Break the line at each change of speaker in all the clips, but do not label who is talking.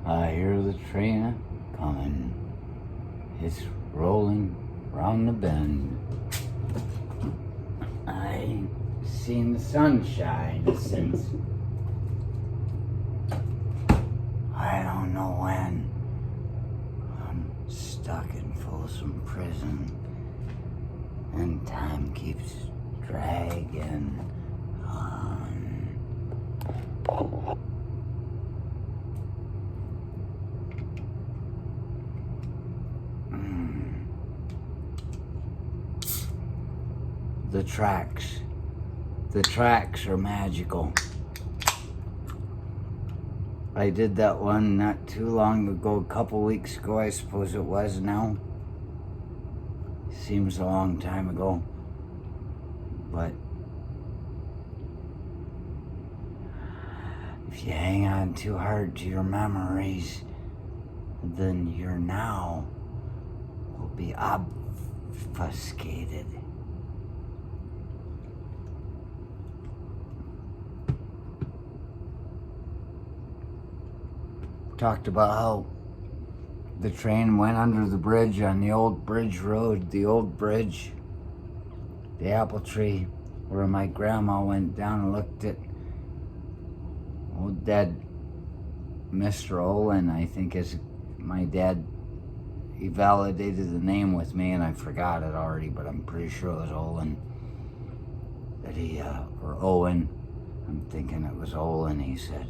I hear the train coming. It's rolling round the bend. I ain't seen the sunshine since I don't know when. I'm stuck in Folsom Prison, and time keeps dragging on. The tracks are magical. I did that one not too long ago, a couple weeks ago, I suppose it was now. Seems a long time ago. But if you hang on too hard to your memories, then your now will be obfuscated. Talked about how the train went under the bridge on the old bridge road, the old bridge, the apple tree, where my grandma went down and looked at old dead Mr. Olin, I think is my dad. He validated the name with me and I forgot it already, but I'm pretty sure it was Olin. That he, or Owen, I'm thinking it was Olin, he said.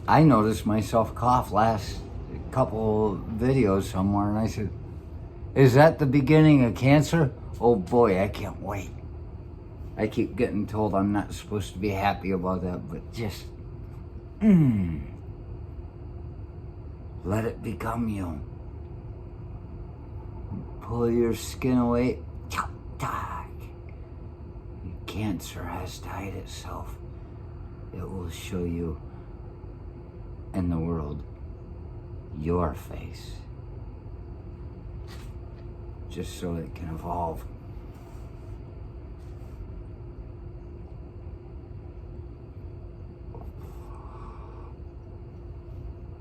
I noticed myself cough last couple videos somewhere, and I said, is that the beginning of cancer? Oh boy, I can't wait. I keep getting told I'm not supposed to be happy about that, but just, let it become you. Pull your skin away. Cancer has to hide itself. It will show you and the world your face, just so it can evolve.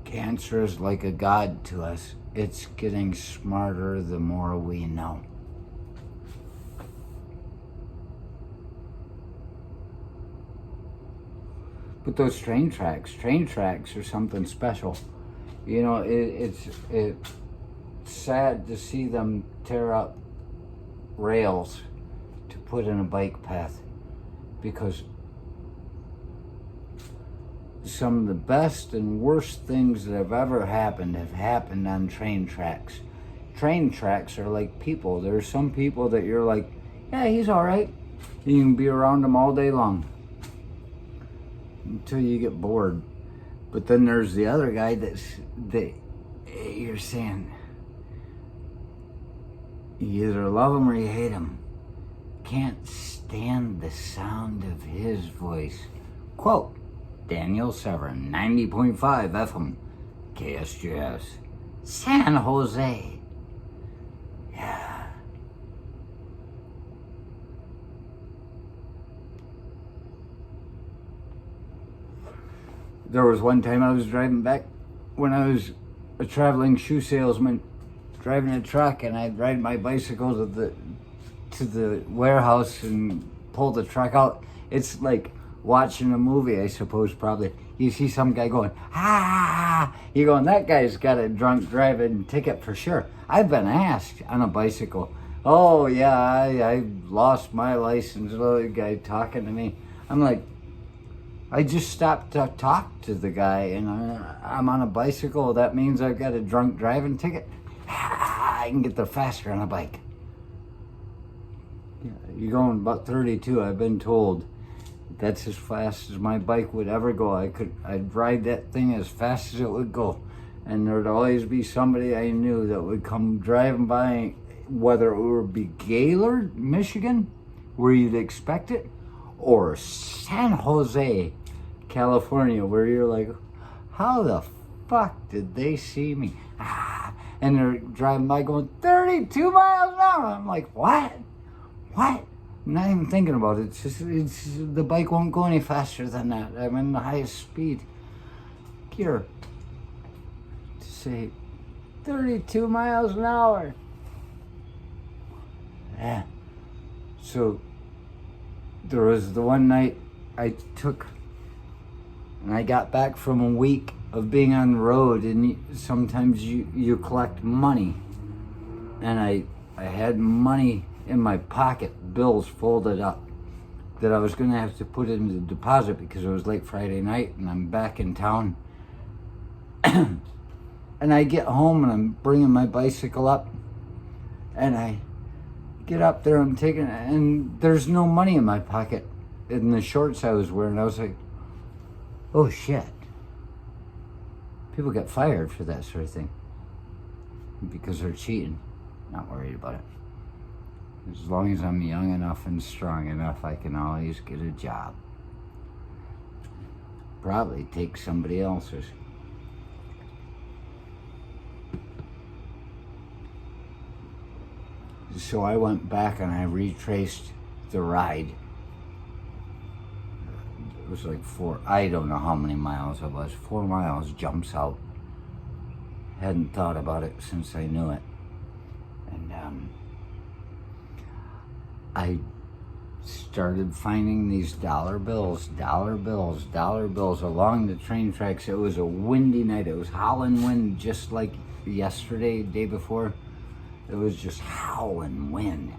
Cancer is like a god to us. It's getting smarter the more we know. But those train tracks are something special. You know, it's sad to see them tear up rails to put in a bike path, because some of the best and worst things that have ever happened have happened on train tracks. Train tracks are like people. There are some people that you're like, yeah, he's all right. You can be around him all day long until you get bored. But then there's the other guy that you're saying, you either love him or you hate him. Can't stand the sound of his voice. Quote, Daniel Severn, 90.5 FM, KSGS, San Jose. Yeah. There was one time I was driving back when I was a traveling shoe salesman, driving a truck, and I'd ride my bicycle to the warehouse and pull the truck out. It's like watching a movie, I suppose, probably. You see some guy going, ah, you going, that guy's got a drunk driving ticket for sure. I've been asked on a bicycle, oh yeah, I lost my license, little guy talking to me. I'm like, I just stopped to talk to the guy, and I'm on a bicycle. That means I've got a drunk driving ticket. I can get there faster on a bike. Yeah, you're going about 32, I've been told. That's as fast as my bike would ever go. I'd ride that thing as fast as it would go. And there'd always be somebody I knew that would come driving by, whether it would be Gaylord, Michigan, where you'd expect it, or San Jose, California, where you're like, how the fuck did they see me? and they're driving by going 32 miles an hour. I'm like, what? I'm not even thinking about it. The bike won't go any faster than that. I'm in the highest speed gear. To say 32 miles an hour. Yeah. So there was the one night I took, and I got back from a week of being on the road, and sometimes you collect money, and I had money in my pocket, bills folded up, that I was going to have to put into the deposit because it was late Friday night and I'm back in town. And I get home and I'm bringing my bicycle up, and I get up there, I'm taking it, and there's no money in my pocket in the shorts I was wearing. I was like, oh shit. People get fired for that sort of thing because they're cheating. Not worried about it. As long as I'm young enough and strong enough, I can always get a job. Probably take somebody else's. So I went back and I retraced the ride. It was like I don't know how many miles it was. 4 miles, jumps out. Hadn't thought about it since I knew it. And I started finding these dollar bills along the train tracks. It was a windy night. It was howling wind, just like yesterday, day before. It was just howling wind.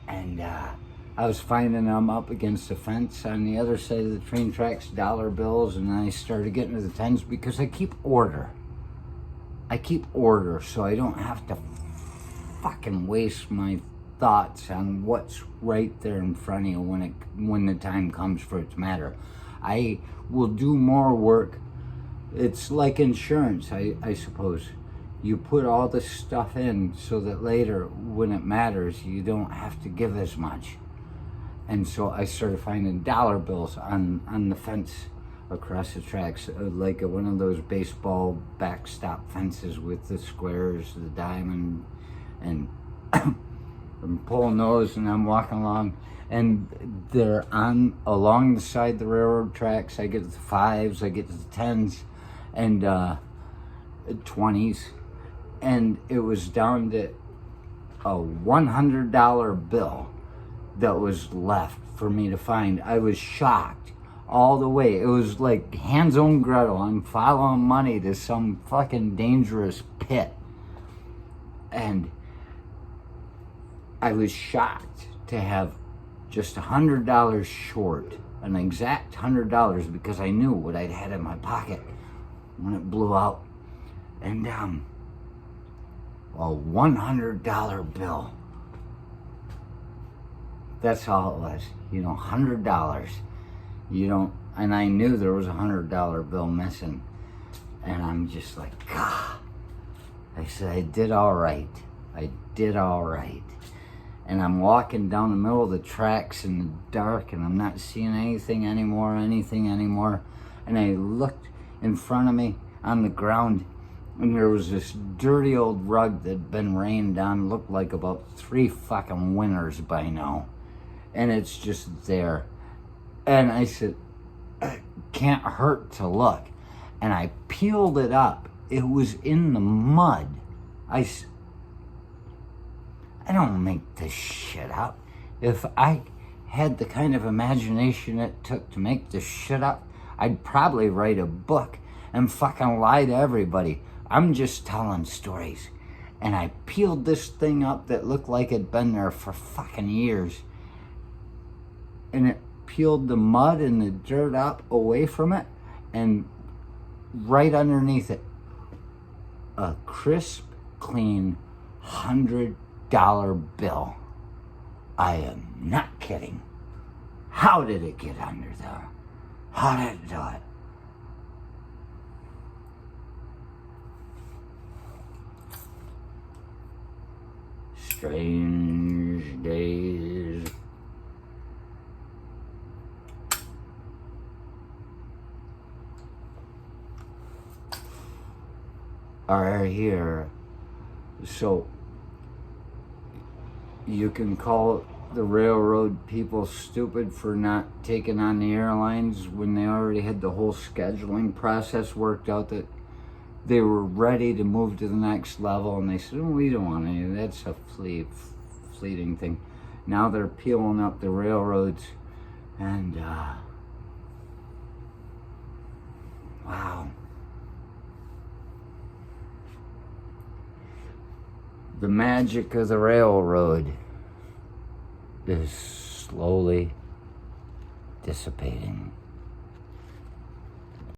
And I was finding them up against the fence on the other side of the train tracks, dollar bills, and then I started getting to the tens because I keep order. So I don't have to fucking waste my thoughts on what's right there in front of you when the time comes for it to matter. I will do more work. It's like insurance, I suppose. You put all this stuff in so that later, when it matters, you don't have to give as much. And so I started finding dollar bills on the fence across the tracks, like one of those baseball backstop fences with the squares, the diamond, and I'm pulling those, and I'm walking along, and they're along the side of the railroad tracks. I get to the 5s, I get to the 10s, and 20s, and it was down to a $100 bill that was left for me to find. I was shocked all the way. It was like Hans on Gretel. I'm following money to some fucking dangerous pit. And I was shocked to have just $100 short, an exact $100, because I knew what I'd had in my pocket when it blew out. And a $100 bill. That's all it was, $100. And I knew there was a $100 bill missing. And I'm just like, God. I said, I did all right. And I'm walking down the middle of the tracks in the dark, and I'm not seeing anything anymore. And I looked in front of me on the ground, and there was this dirty old rug that had been rained on, looked like about 3 fucking winters by now. And it's just there. And I said, it can't hurt to look. And I peeled it up. It was in the mud. I don't make this shit up. If I had the kind of imagination it took to make this shit up, I'd probably write a book and fucking lie to everybody. I'm just telling stories. And I peeled this thing up that looked like it'd been there for fucking years. And it peeled the mud and the dirt up away from it. And right underneath it, a crisp, clean $100 bill. I am not kidding. How did it get under there? How did it do it? Strange days. Are here So you can call the railroad people stupid for not taking on the airlines when they already had the whole scheduling process worked out, that they were ready to move to the next level, and they said, oh, we don't want any, that's a fleeting thing. Now they're peeling up the railroads, and wow. The magic of the railroad is slowly dissipating.